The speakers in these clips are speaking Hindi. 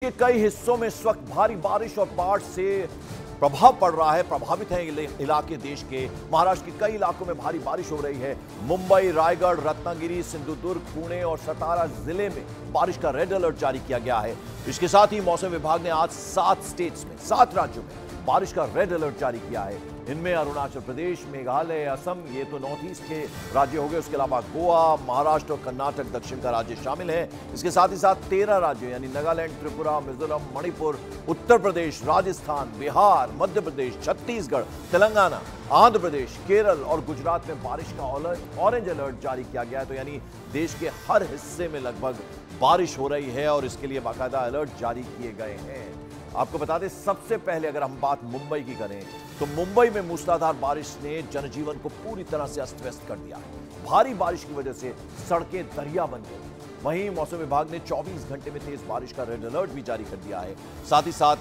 के कई हिस्सों में इस वक्त भारी बारिश और बाढ़ से प्रभाव पड़ रहा है। प्रभावित हैं इलाके देश के। महाराष्ट्र के कई इलाकों में भारी बारिश हो रही है। मुंबई, रायगढ़, रत्नागिरी, सिंधुदुर्ग, पुणे और सतारा जिले में बारिश का रेड अलर्ट जारी किया गया है। इसके साथ ही मौसम विभाग ने आज 7 स्टेट्स में 7 राज्यों में बारिश का रेड अलर्ट जारी किया है। इनमें अरुणाचल प्रदेश, मेघालय, असम, ये तो नॉर्थ ईस्ट के राज्य हो गए। उसके अलावा गोवा, महाराष्ट्र और कर्नाटक दक्षिण का राज्य शामिल है। इसके साथ ही साथ 13 राज्यों यानी नागालैंड, त्रिपुरा, मिजोरम, मणिपुर, उत्तर प्रदेश, राजस्थान, बिहार, मध्य प्रदेश, छत्तीसगढ़, तेलंगाना, आंध्र प्रदेश, केरल और गुजरात में बारिश का ऑरेंज अलर्ट जारी किया गया है। तो यानी देश के हर हिस्से में लगभग बारिश हो रही है और इसके लिए बाकायदा अलर्ट जारी किए गए हैं। आपको बता दें, सबसे पहले अगर हम बात मुंबई की करें तो मुंबई में मूसलाधार बारिश ने जनजीवन को पूरी तरह से अस्त व्यस्त कर दिया है। भारी बारिश की वजह से सड़कें दरिया बन गई। वहीं मौसम विभाग ने 24 घंटे में तेज बारिश का रेड अलर्ट भी जारी कर दिया है। साथ ही साथ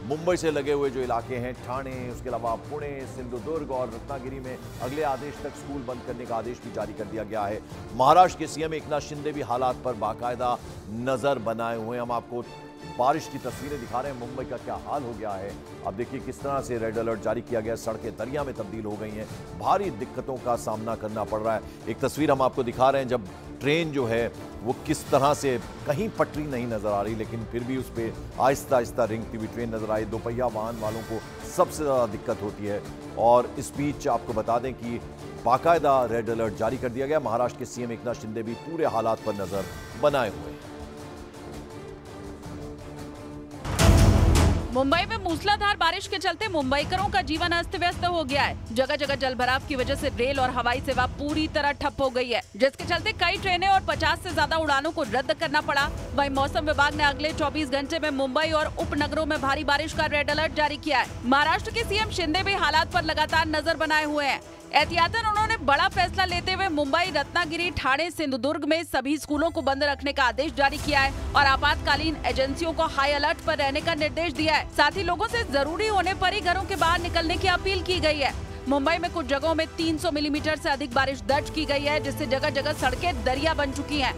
मुंबई से लगे हुए जो इलाके हैं, ठाणे, उसके अलावा पुणे, सिंधुदुर्ग और रत्नागिरी में अगले आदेश तक स्कूल बंद करने का आदेश भी जारी कर दिया गया है। महाराष्ट्र के सीएम एकनाथ शिंदे भी हालात पर बाकायदा नजर बनाए हुए हैं। हम आपको बारिश की तस्वीरें दिखा रहे हैं। मुंबई का क्या हाल हो गया है, अब देखिए किस तरह से रेड अलर्ट जारी किया गया है। सड़कें दरिया में तब्दील हो गई हैं। भारी दिक्कतों का सामना करना पड़ रहा है। एक तस्वीर हम आपको दिखा रहे हैं जब ट्रेन जो है वो किस तरह से, कहीं पटरी नहीं नजर आ रही लेकिन फिर भी उस पर आहिस्ता आहिस्ता रेंगती हुई ट्रेन नजर आई। दोपहिया वाहन वालों को सबसे ज़्यादा दिक्कत होती है। और इस बीच आपको बता दें कि बाकायदा रेड अलर्ट जारी कर दिया गया। महाराष्ट्र के सीएम एकनाथ शिंदे भी पूरे हालात पर नजर बनाए हुए हैं। मुंबई में मूसलाधार बारिश के चलते मुंबईकरों का जीवन अस्त व्यस्त हो गया है। जगह जगह जलभराव की वजह से रेल और हवाई सेवा पूरी तरह ठप हो गई है, जिसके चलते कई ट्रेनें और 50 से ज्यादा उड़ानों को रद्द करना पड़ा। वहीं मौसम विभाग ने अगले 24 घंटे में मुंबई और उपनगरों में भारी बारिश का रेड अलर्ट जारी किया है। महाराष्ट्र के सीएम शिंदे भी हालात पर लगातार नजर बनाए हुए हैं। एहतियातन उन्होंने बड़ा फैसला लेते हुए मुंबई, रत्नागिरी, ठाणे, सिंधुदुर्ग में सभी स्कूलों को बंद रखने का आदेश जारी किया है और आपातकालीन एजेंसियों को हाई अलर्ट पर रहने का निर्देश दिया है। साथ ही लोगों से जरूरी होने पर ही घरों के बाहर निकलने की अपील की गई है। मुंबई में कुछ जगहों में 300 मिलीमीटर से अधिक बारिश दर्ज की गई है, जिससे जगह जगह सड़कें दरिया बन चुकी हैं।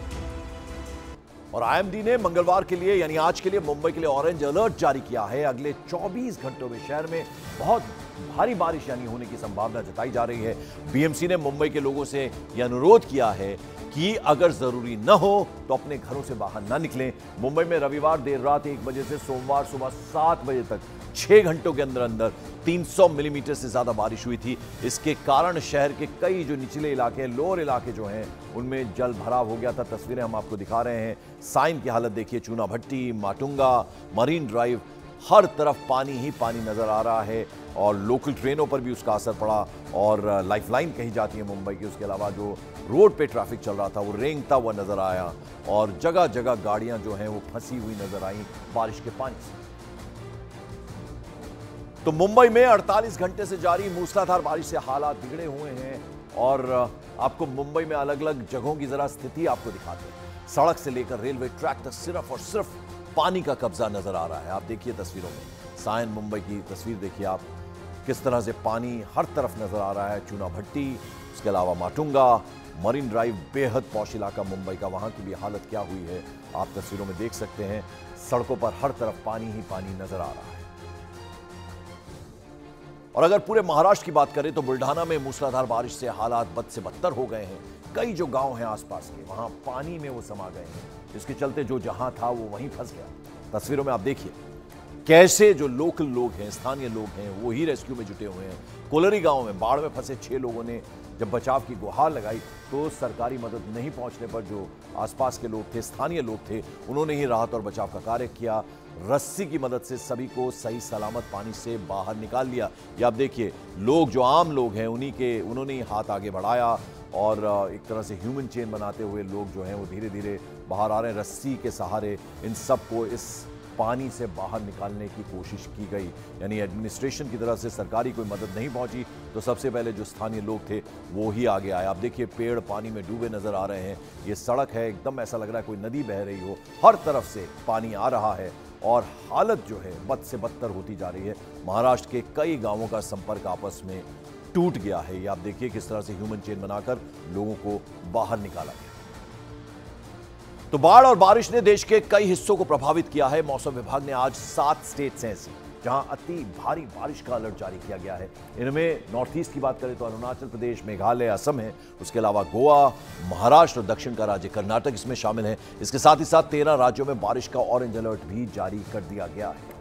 और आईएमडी ने मंगलवार के लिए यानी आज के लिए मुंबई के लिए ऑरेंज अलर्ट जारी किया है। अगले 24 घंटों में शहर में बहुत भारी बारिश यानी होने की संभावना जताई जा रही है। बीएमसी ने मुंबई के लोगों से यह अनुरोध किया है कि अगर जरूरी न हो तो अपने घरों से बाहर न निकलें। मुंबई में रविवार देर रात 1 बजे से सोमवार सुबह 7 बजे तक 6 घंटों के अंदर अंदर 300 मिलीमीटर से ज्यादा बारिश हुई थी। इसके कारण शहर के कई जो निचले इलाके हैं, लोअर इलाके जो हैं, उनमें जल भराव हो गया था। तस्वीरें हम आपको दिखा रहे हैं। साइन की हालत देखिए, चूना भट्टी, माटुंगा, मरीन ड्राइव, हर तरफ पानी ही पानी नजर आ रहा है और लोकल ट्रेनों पर भी उसका असर पड़ा और लाइफलाइन कही जाती है मुंबई की। उसके अलावा जो रोड पे ट्रैफिक चल रहा था वो रेंगता हुआ नजर आया और जगह जगह गाड़ियां जो हैं वो फंसी हुई नजर आई बारिश के पानी से। तो मुंबई में 48 घंटे से जारी मूसलाधार बारिश से हालात बिगड़े हुए हैं और आपको मुंबई में अलग अलग जगहों की जरा स्थिति आपको दिखाते हैं। सड़क से लेकर रेलवे ट्रैक तक सिर्फ और सिर्फ पानी का कब्जा नजर आ रहा है। आप देखिए तस्वीरों में, सायन मुंबई की तस्वीर देखिए आप, किस तरह से पानी हर तरफ नजर आ रहा है। चूना भट्टी, उसके अलावा माटुंगा, मरीन ड्राइव, बेहद पौश इलाका मुंबई का, वहां की भी हालत क्या हुई है आप तस्वीरों में देख सकते हैं। सड़कों पर हर तरफ पानी ही पानी नजर आ रहा है। और अगर पूरे महाराष्ट्र की बात करें तो बुल्ढाना में मूसलाधार बारिश से हालात बद से बदतर हो गए हैं। कई जो गांव हैं आसपास के, वहां पानी में वो समा गए हैं, जिसके चलते जो जहां था वो वहीं फंस गया। तस्वीरों में आप देखिए कैसे जो लोकल लोग हैं, स्थानीय लोग हैं, वो ही रेस्क्यू में जुटे हुए हैं। कोलरी गांव में बाढ़ में फंसे 6 लोगों ने जब बचाव की गुहार लगाई तो सरकारी मदद नहीं पहुंचने पर जो आसपास के लोग थे, स्थानीय लोग थे, उन्होंने ही राहत और बचाव का कार्य किया। रस्सी की मदद से सभी को सही सलामत पानी से बाहर निकाल लिया। ये आप देखिए, लोग जो आम लोग हैं उन्होंने ही हाथ आगे बढ़ाया और एक तरह से ह्यूमन चेन बनाते हुए लोग जो हैं वो धीरे धीरे बाहर आ रहे हैं। रस्सी के सहारे इन सबको इस पानी से बाहर निकालने की कोशिश की गई। यानी एडमिनिस्ट्रेशन की तरफ से सरकारी कोई मदद नहीं पहुंची तो सबसे पहले जो स्थानीय लोग थे वो ही आगे आए। आप देखिए पेड़ पानी में डूबे नजर आ रहे हैं। ये सड़क है, एकदम ऐसा लग रहा है कोई नदी बह रही हो। हर तरफ से पानी आ रहा है और हालत जो है बद से बदतर होती जा रही है। महाराष्ट्र के कई गांवों का संपर्क आपस में टूट गया है। ये आप देखिए किस तरह से ह्यूमन चेन बनाकर लोगों को बाहर निकाला गया। तो बाढ़ और बारिश ने देश के कई हिस्सों को प्रभावित किया है। मौसम विभाग ने आज 7 स्टेट्स हैं ऐसी जहां अति भारी बारिश का अलर्ट जारी किया गया है। इनमें नॉर्थ ईस्ट की बात करें तो अरुणाचल प्रदेश, मेघालय, असम है। उसके अलावा गोवा, महाराष्ट्र और दक्षिण का राज्य कर्नाटक इसमें शामिल है। इसके साथ ही साथ 13 राज्यों में बारिश का ऑरेंज अलर्ट भी जारी कर दिया गया है।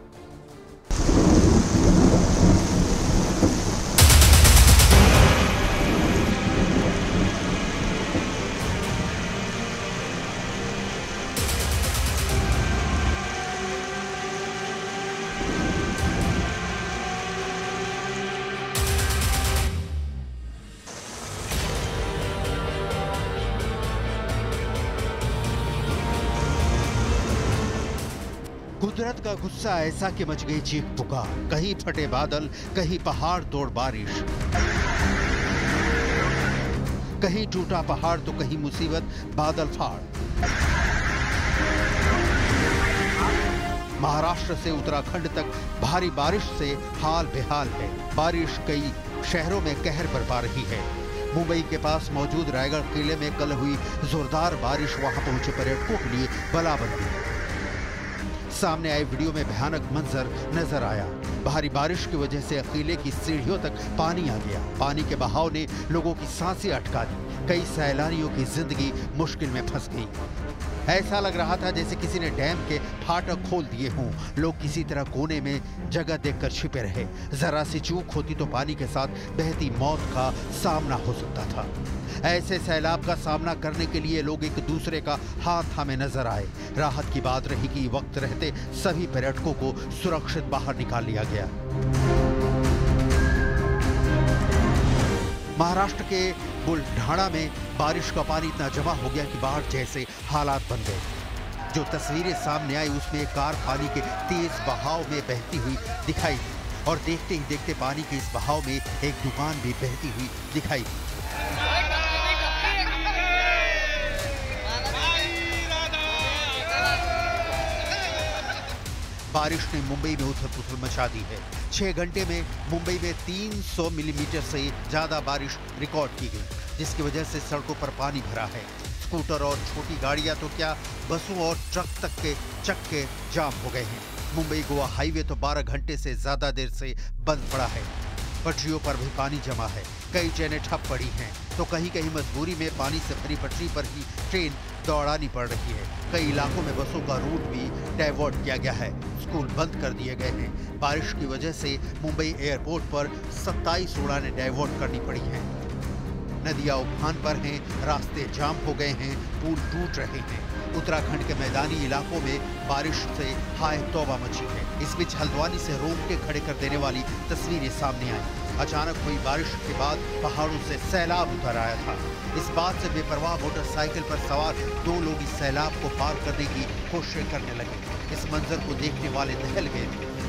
कुदरत का गुस्सा ऐसा कि मच गई चीख पुकार। कहीं फटे बादल, कहीं पहाड़ तोड़ बारिश, कहीं टूटा पहाड़ तो कहीं मुसीबत बादल फाड़। महाराष्ट्र से उत्तराखंड तक भारी बारिश से हाल बेहाल है। बारिश कई शहरों में कहर बरपा रही है। मुंबई के पास मौजूद रायगढ़ किले में कल हुई जोरदार बारिश वहां पहुंचे पर्यटकों के लिए बला बन गई। सामने आए वीडियो में भयानक मंजर नजर आया। भारी बारिश की वजह से किले की सीढ़ियों तक पानी आ गया। पानी के बहाव ने लोगों की सांसें अटका दी। कई सैलानियों की जिंदगी मुश्किल में फंस गई। ऐसा लग रहा था जैसे किसी ने डैम के फाटक खोल दिए हों। लोग किसी तरह कोने में जगह देखकर छिपे रहे। जरा सी चूक होती तो पानी के साथ बहती मौत का सामना हो सकता था। ऐसे सैलाब का सामना करने के लिए लोग एक दूसरे का हाथ थामे नजर आए। राहत की बात रही कि वक्त रहते सभी पर्यटकों को सुरक्षित बाहर निकाल लिया गया। महाराष्ट्र के बुलढाणा में बारिश का पानी इतना जमा हो गया कि बाढ़ जैसे हालात बन गए। जो तस्वीरें सामने आई उसमें एक कार पानी के तेज बहाव में बहती हुई दिखाई दी और देखते ही देखते पानी के इस बहाव में एक दुकान भी बहती हुई दिखाई दी। बारिश ने मुंबई में उथल-पुथल मचा दी है। 6 घंटे में मुंबई में 300 मिलीमीटर से ज्यादा बारिश रिकॉर्ड की गई, जिसकी वजह से सड़कों पर पानी भरा है। स्कूटर और छोटी गाड़ियां तो क्या, बसों और ट्रक तक के चक्के जाम हो गए हैं। मुंबई गोवा हाईवे तो 12 घंटे से ज्यादा देर से बंद पड़ा है। पटरियों पर भी पानी जमा है। कई ट्रेनें ठप पड़ी हैं तो कहीं कहीं मजबूरी में पानी से भरी पटरी पर ही ट्रेन दौड़ानी पड़ रही है। कई इलाकों में बसों का रूट भी डाइवर्ट किया गया है। स्कूल बंद कर दिए गए हैं। बारिश की वजह से मुंबई एयरपोर्ट पर 27 उड़ानें डाइवर्ट करनी पड़ी हैं। नदियां उफान पर हैं, रास्ते जाम हो गए हैं, पुल टूट रहे हैं। उत्तराखंड के मैदानी इलाकों में बारिश से हाय तौबा मची है। इस बीच हल्द्वानी से रोंगटे खड़े कर देने वाली तस्वीरें सामने आई। अचानक हुई बारिश के बाद पहाड़ों से सैलाब उतर आया था। इस बात से बेपरवाह मोटरसाइकिल पर सवार 2 लोग इस सैलाब को पार करने की कोशिश करने लगे। इस मंजर को देखने वाले दहल गए।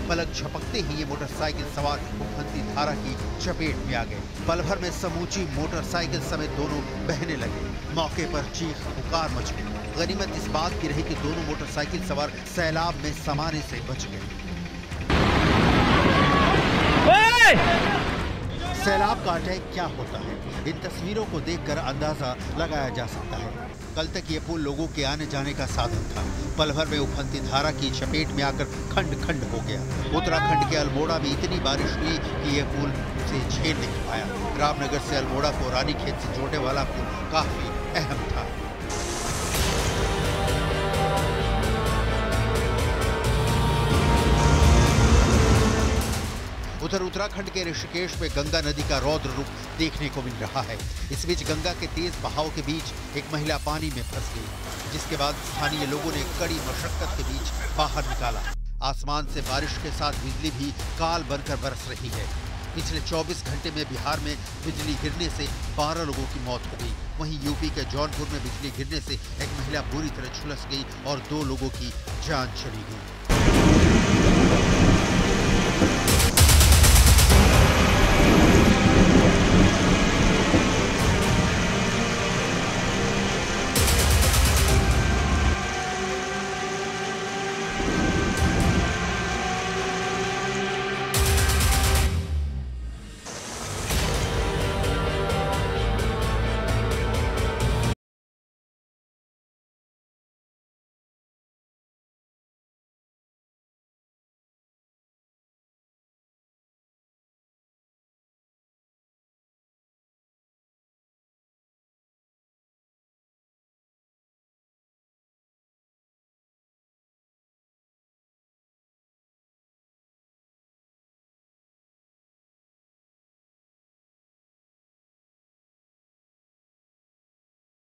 पलक झपकते ही ये मोटरसाइकिल सवार उफनती धारा की चपेट में आ गए। पल भर में समूची मोटरसाइकिल समेत दोनों बहने लगे। मौके पर चीख पुकार मच गई। गनीमत इस बात की रही कि दोनों मोटरसाइकिल सवार सैलाब में समाने से बच गए। सैलाब का अटैक क्या होता है, इन तस्वीरों को देखकर अंदाजा लगाया जा सकता है। कल तक ये पुल लोगों के आने जाने का साधन था। पल भर में उफनती धारा की चपेट में आकर खंड खंड हो गया। उत्तराखंड के अल्मोड़ा में इतनी बारिश हुई कि यह पुल उसे झेल नहीं पाया। रामनगर से अल्मोड़ा को रानीखेत से जोड़ने वाला पुल काफी अहम था। उधर उत्तराखंड के ऋषिकेश में गंगा नदी का रौद्र रूप देखने को मिल रहा है। इस बीच गंगा के तेज बहाव के बीच एक महिला पानी में फंस गई, जिसके बाद स्थानीय लोगों ने कड़ी मशक्कत के बीच बाहर निकाला। आसमान से बारिश के साथ बिजली भी काल बनकर बरस रही है। पिछले 24 घंटे में बिहार में बिजली गिरने से 12 लोगों की मौत हो गई। वहीं यूपी के जौनपुर में बिजली गिरने से एक महिला बुरी तरह झुलस गई और 2 लोगों की जान चली गई।